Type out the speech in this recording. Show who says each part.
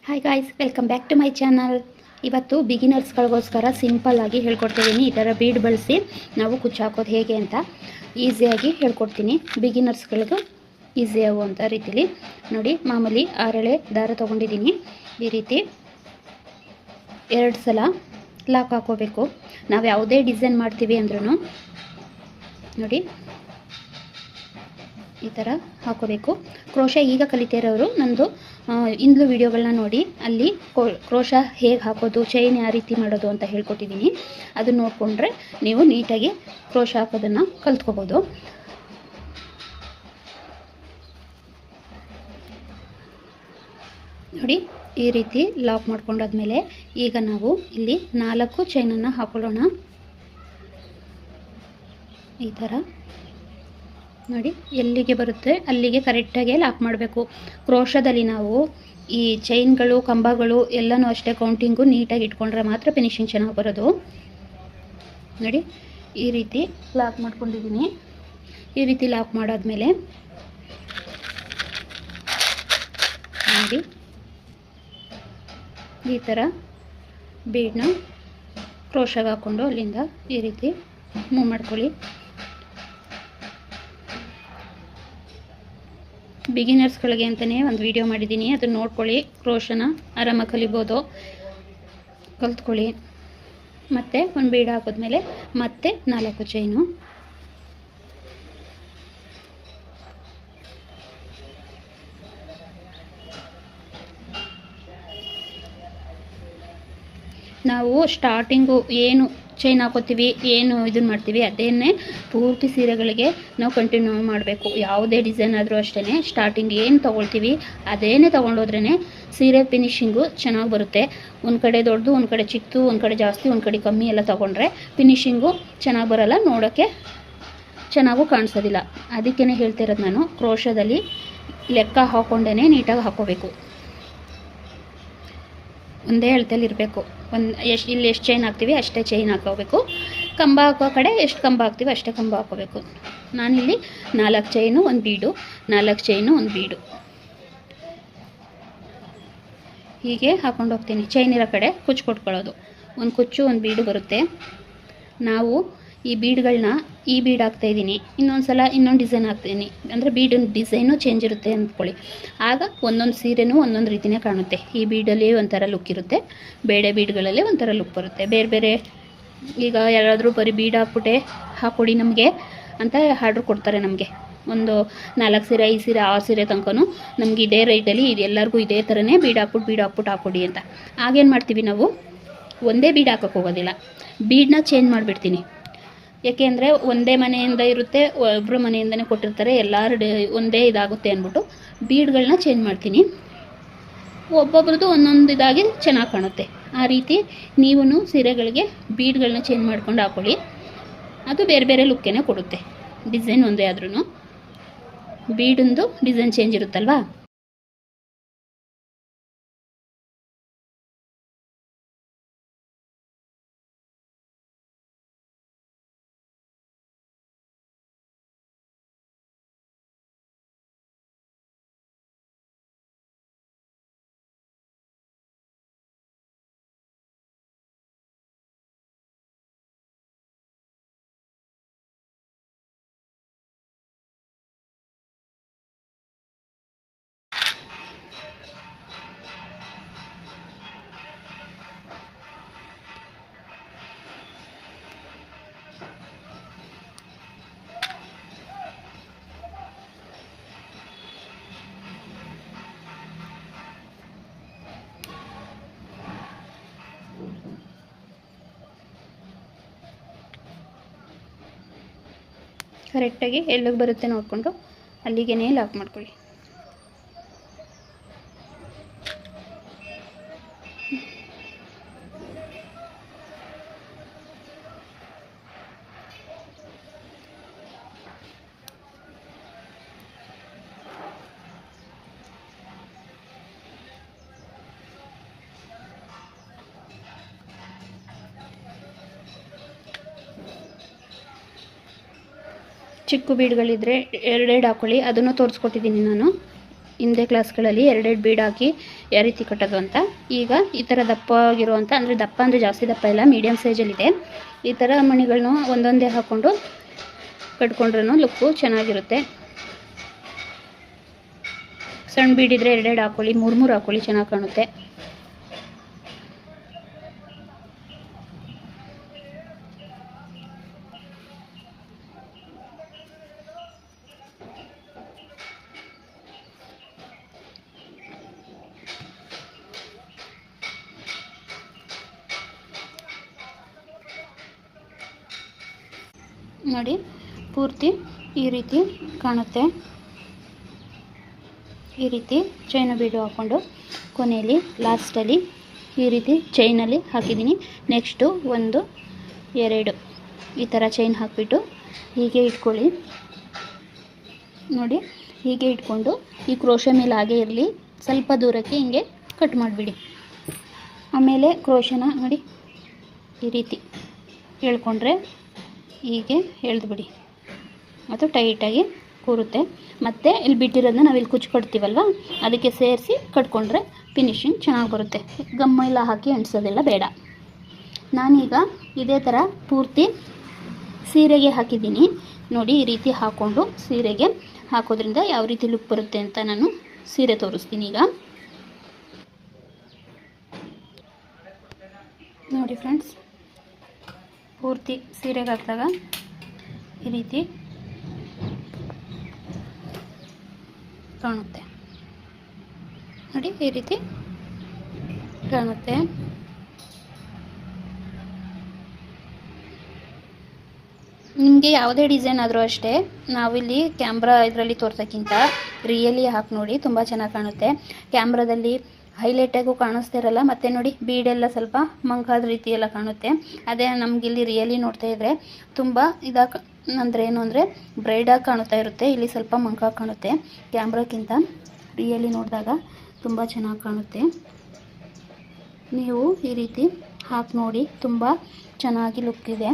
Speaker 1: Hi guys, welcome back to my channel. ಇವತ್ತು ಬಿಗಿನರ್ಸ್ಗಳಿಗೋಸ್ಕರ simple ಆಗಿ ಹೇಳ್ಕೊಡ್ತಿದ್ದೀನಿ. ಈ ಥರ ಬೀಡ್ ಬಳಸಿ ನಾವು ಕುಚ್ಚು ಹಾಕೋದು ಹೇಗೆ ಅಂತ ಈಸಿಯಾಗಿ ಹೇಳ್ಕೊಡ್ತೀನಿ. ಬಿಗಿನರ್ಸ್ಗಳಿಗೂ ಈಸಿ ಆಗುವಂಥ ರೀತಿಲಿ ನೋಡಿ. ಮಾಮೂಲಿ 6 ಎಳೆ ದಾರ ತೊಗೊಂಡಿದ್ದೀನಿ. ಈ ರೀತಿ 2 ಸಲ ಲಾಕ್ ಹಾಕೋಬೇಕು. ನಾವು ಯಾವುದೇ ಡಿಸೈನ್ ಮಾಡ್ತೀವಿ ಅಂದ್ರೂ ನೋಡಿ ಈ ಥರ ಹಾಕೋಬೇಕು. ಕ್ರೋಶ ಈಗ ಕಲಿತಿರೋರು ನಂದು ಇಂದ್ಲು ವಿಡಿಯೋಗಳನ್ನ ನೋಡಿ, ಅಲ್ಲಿ ಕ್ರೋಶ ಹೇಗೆ ಹಾಕೋದು, ಚೈನ್ ಯಾವ ರೀತಿ ಮಾಡೋದು ಅಂತ ಹೇಳ್ಕೊಟ್ಟಿದ್ದೀನಿ. ಅದನ್ನ ನೋಡಿಕೊಂಡ್ರೆ ನೀವು ನೀಟಾಗಿ ಕ್ರೋಶ ಹಾಕೋದನ್ನು ಕಲ್ತ್ಕೋಬೋದು. ನೋಡಿ ಈ ರೀತಿ ಲಾಕ್ ಮಾಡ್ಕೊಂಡಾದ್ಮೇಲೆ ಈಗ ನಾವು ಇಲ್ಲಿ 4 ಚೈನನ್ನು ಹಾಕೊಳ್ಳೋಣ. ಈ ಥರ ನೋಡಿ, ಎಲ್ಲಿಗೆ ಬರುತ್ತೆ ಅಲ್ಲಿಗೆ ಕರೆಕ್ಟಾಗಿ ಲಾಕ್ ಮಾಡಬೇಕು. ಕ್ರೋಶದಲ್ಲಿ ನಾವು ಈ ಚೈನ್ಗಳು, ಕಂಬಗಳು ಎಲ್ಲನೂ ಅಷ್ಟೇ ಕೌಂಟಿಂಗು ನೀಟಾಗಿ ಇಟ್ಕೊಂಡ್ರೆ ಮಾತ್ರ ಫಿನಿಶಿಂಗ್ ಚೆನ್ನಾಗಿ ಬರೋದು. ನೋಡಿ ಈ ರೀತಿ ಲಾಕ್ ಮಾಡ್ಕೊಂಡಿದ್ದೀನಿ. ಈ ರೀತಿ ಲಾಕ್ ಮಾಡಾದ್ಮೇಲೆ ನೋಡಿ ಈ ಥರ ಬೀಡನ್ನ ಕ್ರೋಶಗೆ ಹಾಕ್ಕೊಂಡು ಅಲ್ಲಿಂದ ಈ ರೀತಿ ಮೂವ್ ಮಾಡ್ಕೊಳ್ಳಿ. ಬಿಗಿನರ್ಸ್ಗಳಿಗೆ ಅಂತಲೇ ಒಂದು ವಿಡಿಯೋ ಮಾಡಿದ್ದೀನಿ, ಅದನ್ನು ನೋಡ್ಕೊಳ್ಳಿ. ಕ್ರೋಶನ ಆರಾಮಾಗಿ ಕಲಿಬೋದು, ಕಲ್ತ್ಕೊಳ್ಳಿ. ಮತ್ತು ಒಂದು ಬೀಡ್ ಹಾಕಿದ್ಮೇಲೆ ಮತ್ತೆ 4 ಚೈನು. ನಾವು ಸ್ಟಾರ್ಟಿಂಗು ಏನು ಚೈನ್ ಹಾಕೋತೀವಿ, ಏನು ಇದನ್ನು ಮಾಡ್ತೀವಿ, ಅದೇನೇ ಪೂರ್ತಿ ಸೀರೆಗಳಿಗೆ ನಾವು ಕಂಟಿನ್ಯೂ ಮಾಡಬೇಕು. ಯಾವುದೇ ಡಿಸೈನ್ ಆದರೂ ಅಷ್ಟೇ ಸ್ಟಾರ್ಟಿಂಗ್ ಏನು ತೊಗೊಳ್ತೀವಿ ಅದೇನೇ ತೊಗೊಂಡೋದ್ರೇ ಸೀರೆ ಫಿನಿಶಿಂಗು ಚೆನ್ನಾಗಿ ಬರುತ್ತೆ. ಒಂದು ಕಡೆ ದೊಡ್ಡದು, ಒಂದು ಕಡೆ ಚಿಕ್ಕದು, ಒಂದು ಕಡೆ ಜಾಸ್ತಿ, ಒಂದು ಕಡೆ ಕಮ್ಮಿ ಎಲ್ಲ ತೊಗೊಂಡ್ರೆ ಫಿನಿಶಿಂಗು ಚೆನ್ನಾಗಿ ಬರೋಲ್ಲ, ನೋಡೋಕ್ಕೆ ಚೆನ್ನಾಗೂ ಕಾಣಿಸೋದಿಲ್ಲ. ಅದಕ್ಕೇ ಹೇಳ್ತಿರೋದು ನಾನು, ಕ್ರೋಶದಲ್ಲಿ ಲೆಕ್ಕ ಹಾಕ್ಕೊಂಡೇ ನೀಟಾಗಿ ಹಾಕ್ಕೋಬೇಕು. ಒಂದೇ ಅಳತೆಯಲ್ಲಿ ಇರಬೇಕು. ಇಲ್ಲಿ ಎಷ್ಟು ಚೈನ್ ಹಾಕ್ತೀವಿ ಅಷ್ಟೇ ಚೈನ್ ಹಾಕೋಬೇಕು. ಕಂಬ ಹಾಕೋ ಕಡೆ ಎಷ್ಟು ಕಂಬ ಹಾಕ್ತೀವಿ ಅಷ್ಟೇ ಕಂಬ ಹಾಕೋಬೇಕು. ನಾನಿಲ್ಲಿ 4 ಚೈನು 1 ಬೀಡು, 4 ಚೈನು 1 ಬೀಡು ಹೀಗೆ ಹಾಕೊಂಡು ಹೋಗ್ತೀನಿ. ಚೈನ್ ಇರೋ ಕಡೆ ಕುಚ್ಚು ಕೊಟ್ಕೊಳ್ಳೋದು. 1 ಕುಚ್ಚು 1 ಬೀಡು ಬರುತ್ತೆ. ನಾವು ಈ ಬೀಡ್ಗಳನ್ನ ಈ ಬೀಡ್ ಹಾಕ್ತಾಯಿದ್ದೀನಿ, ಇನ್ನೊಂದು ಸಲ ಇನ್ನೊಂದು ಡಿಸೈನ್ ಹಾಕ್ತೀನಿ. ಅಂದರೆ ಬೀಡಿನ ಡಿಸೈನು ಚೇಂಜ್ ಇರುತ್ತೆ ಅಂದ್ಕೊಳ್ಳಿ. ಆಗ ಒಂದೊಂದು ಸೀರೆನೂ ಒಂದೊಂದು ರೀತಿಯೇ ಕಾಣುತ್ತೆ. ಈ ಬೀಡಲ್ಲಿ ಒಂಥರ ಲುಕ್ ಇರುತ್ತೆ, ಬೇರೆ ಬೀಡ್ಗಳಲ್ಲಿ ಒಂಥರ ಲುಕ್ ಬರುತ್ತೆ. ಬೇರೆ ಬೇರೆ ಈಗ ಯಾರಾದರೂ ಬರೀ ಬೀಡ್ ಹಾಕ್ಬಿಟ್ಟೆ ಹಾಕ್ಕೊಡಿ ನಮಗೆ ಅಂತ ಆರ್ಡ್ರ್ ಕೊಡ್ತಾರೆ. ನಮಗೆ ಒಂದು 4 ಸೀರೆ 5 ಸೀರೆ 6 ಸೀರೆ ತನಕನೂ ನಮ್ಗೆ ಇದೇ ರೇಟಲ್ಲಿ ಇದು ಎಲ್ಲರಿಗೂ ಇದೇ ಥರನೇ ಬೀಡ್ ಹಾಕ್ಬಿಟ್ಟು ಹಾಕ್ಕೊಡಿ ಅಂತ. ಆಗೇನು ಮಾಡ್ತೀವಿ ನಾವು, ಒಂದೇ ಬೀಡ್ ಹಾಕೋಕ್ಕೆ ಹೋಗೋದಿಲ್ಲ, ಬೀಡನ್ನ ಚೇಂಜ್ ಮಾಡಿಬಿಡ್ತೀನಿ. ಏಕೆಂದರೆ ಒಂದೇ ಮನೆಯಿಂದ ಇರುತ್ತೆ, ಒಬ್ಬರು ಮನೆಯಿಂದನೇ ಕೊಟ್ಟಿರ್ತಾರೆ, ಎಲ್ಲರೂ ಒಂದೇ ಇದಾಗುತ್ತೆ ಅಂದ್ಬಿಟ್ಟು ಬೀಡ್ಗಳನ್ನ ಚೇಂಜ್ ಮಾಡ್ತೀನಿ. ಒಬ್ಬೊಬ್ರದ್ದು ಒಂದೊಂದು ಇದಾಗಿ ಚೆನ್ನಾಗಿ ಕಾಣುತ್ತೆ. ಆ ರೀತಿ ನೀವು ಸೀರೆಗಳಿಗೆ ಬೀಡ್ಗಳನ್ನ ಚೇಂಜ್ ಮಾಡ್ಕೊಂಡು ಹಾಕೊಳ್ಳಿ. ಅದು ಬೇರೆ ಬೇರೆ ಲುಕ್ಕೇನೆ ಕೊಡುತ್ತೆ. ಡಿಸೈನ್ ಒಂದೇ ಆದ್ರೂ ಬೀಡಿಂದು ಡಿಸೈನ್ ಚೇಂಜ್ ಇರುತ್ತಲ್ವಾ. ಕರೆಕ್ಟಾಗಿ ಎಲ್ಲಿಗೆ ಬರುತ್ತೆ ನೋಡಿಕೊಂಡು ಅಲ್ಲಿಗೆ ಲಾಕ್ ಮಾಡ್ಕೊಳ್ಳಿ. ಚಿಕ್ಕ ಬೀಡ್ಗಳಿದ್ರೆ 2 ಹಾಕೊಳ್ಳಿ, ಅದನ್ನು ತೋರಿಸ್ಕೊಟ್ಟಿದ್ದೀನಿ ನಾನು. ಹಿಂದೆ ಕ್ಲಾಸ್ಗಳಲ್ಲಿ ಎರಡೆರಡು ಬೀಡ್ ಹಾಕಿ ಯಾವ ರೀತಿ ಕಟ್ಟೋದು ಅಂತ. ಈಗ ಈ ಥರ ದಪ್ಪ ಆಗಿರುವಂಥ, ಅಂದರೆ ದಪ್ಪ ಅಂದರೆ ಜಾಸ್ತಿ ದಪ್ಪ ಇಲ್ಲ, ಮೀಡಿಯಮ್ ಸೈಜಲ್ಲಿದೆ. ಈ ಥರ ಮಣಿಗಳನ್ನೂ ಒಂದೊಂದೇ ಹಾಕ್ಕೊಂಡು ಕಟ್ಕೊಂಡ್ರೂ ಲುಕ್ಕು ಚೆನ್ನಾಗಿರುತ್ತೆ. ಸಣ್ಣ ಬೀಡಿದ್ರೆ ಎರಡೆರಡು ಹಾಕ್ಕೊಳ್ಳಿ, ಮೂರು ಹಾಕ್ಕೊಳ್ಳಿ, ಚೆನ್ನಾಗಿ ಕಾಣುತ್ತೆ. ನೋಡಿ, ಪೂರ್ತಿ ಈ ರೀತಿ ಕಾಣುತ್ತೆ. ಈ ರೀತಿ ಚೈನ ಬೀಡು ಹಾಕ್ಕೊಂಡು ಕೊನೆಯಲ್ಲಿ ಲಾಸ್ಟಲ್ಲಿ ಈ ರೀತಿ ಚೈನಲ್ಲಿ ಹಾಕಿದ್ದೀನಿ. ನೆಕ್ಸ್ಟು 1 2 ಈ ಥರ ಚೈನ್ ಹಾಕಿಬಿಟ್ಟು ಹೀಗೆ ಇಟ್ಕೊಳ್ಳಿ. ನೋಡಿ, ಹೀಗೆ ಇಟ್ಕೊಂಡು ಈ ಕ್ರೋಶೆ ಮೇಲೆ ಹಾಗೆ ಇರಲಿ, ಸ್ವಲ್ಪ ದೂರಕ್ಕೆ ಹಿಂಗೆ ಕಟ್ ಮಾಡಿಬಿಡಿ. ಆಮೇಲೆ ಕ್ರೋಶನ ನೋಡಿ ಈ ರೀತಿ ಎಳ್ಕೊಂಡ್ರೆ ಹೀಗೆ ಎಳೆದುಬಿಡಿ, ಮತ್ತು ಟೈಟಾಗಿ ಕೂರುತ್ತೆ. ಮತ್ತು ಇಲ್ಲಿ ಬಿಟ್ಟಿರೋದನ್ನ ನಾವಿಲ್ಲಿ ಕುಚ್ಚು ಕಟ್ತೀವಲ್ವ, ಅದಕ್ಕೆ ಸೇರಿಸಿ ಕಟ್ಕೊಂಡ್ರೆ ಫಿನಿಶಿಂಗ್ ಚೆನ್ನಾಗಿ ಬರುತ್ತೆ. ಗಮ್ಮ ಎಲ್ಲ ಹಾಕಿ ಅಂಟಿಸೋದೆಲ್ಲ ಬೇಡ. ನಾನೀಗ ಇದೇ ಥರ ಪೂರ್ತಿ ಸೀರೆಗೆ ಹಾಕಿದ್ದೀನಿ. ನೋಡಿ, ಈ ರೀತಿ ಹಾಕ್ಕೊಂಡು ಸೀರೆಗೆ ಹಾಕೋದ್ರಿಂದ ಯಾವ ರೀತಿ ಲುಕ್ ಬರುತ್ತೆ ಅಂತ ನಾನು ಸೀರೆ ತೋರಿಸ್ತೀನಿ ಈಗ. ನೋಡಿ ಫ್ರೆಂಡ್ಸ್, ಪೂರ್ತಿ ಸೀರೆಗೆ ಹಾಕಿದಾಗ ಈ ರೀತಿ ಕಾಣುತ್ತೆ. ನೋಡಿ, ಈ ರೀತಿ ಕಾಣುತ್ತೆ. ನಿಮಗೆ ಯಾವುದೇ ಡಿಸೈನ್ ಆದರೂ ಅಷ್ಟೇ, ನಾವಿಲ್ಲಿ ಕ್ಯಾಮ್ರಾ ಇದರಲ್ಲಿ ತೋರ್ಸೋಕ್ಕಿಂತ ರಿಯಲಿ ಹಾಕಿ ನೋಡಿ, ತುಂಬ ಚೆನ್ನಾಗಿ ಕಾಣುತ್ತೆ. ಕ್ಯಾಮ್ರಾದಲ್ಲಿ ಹೈಲೈಟಾಗೂ ಕಾಣಿಸ್ತಿರಲ್ಲ, ಮತ್ತು ನೋಡಿ ಬೀಡೆಲ್ಲ ಸ್ವಲ್ಪ ಮಂಕಾದ ರೀತಿ ಎಲ್ಲ ಕಾಣುತ್ತೆ. ಅದೇ ನಮಗಿಲ್ಲಿ ರಿಯಲಿ ನೋಡ್ತಾ ಇದ್ದರೆ ತುಂಬ ಇದಾಗಿ, ಅಂದರೆ ಏನು ಅಂದರೆ ಬ್ರೈಡಾಗಿ ಕಾಣುತ್ತಾ ಇರುತ್ತೆ. ಇಲ್ಲಿ ಸ್ವಲ್ಪ ಮಂಕಾಗಿ ಕಾಣುತ್ತೆ. ಕ್ಯಾಮ್ರಾಕ್ಕಿಂತ ರಿಯಲಿ ನೋಡಿದಾಗ ತುಂಬ ಚೆನ್ನಾಗಿ ಕಾಣುತ್ತೆ. ನೀವು ಈ ರೀತಿ ಹಾಕಿ ನೋಡಿ, ತುಂಬ ಚೆನ್ನಾಗಿ ಲುಕ್ ಇದೆ.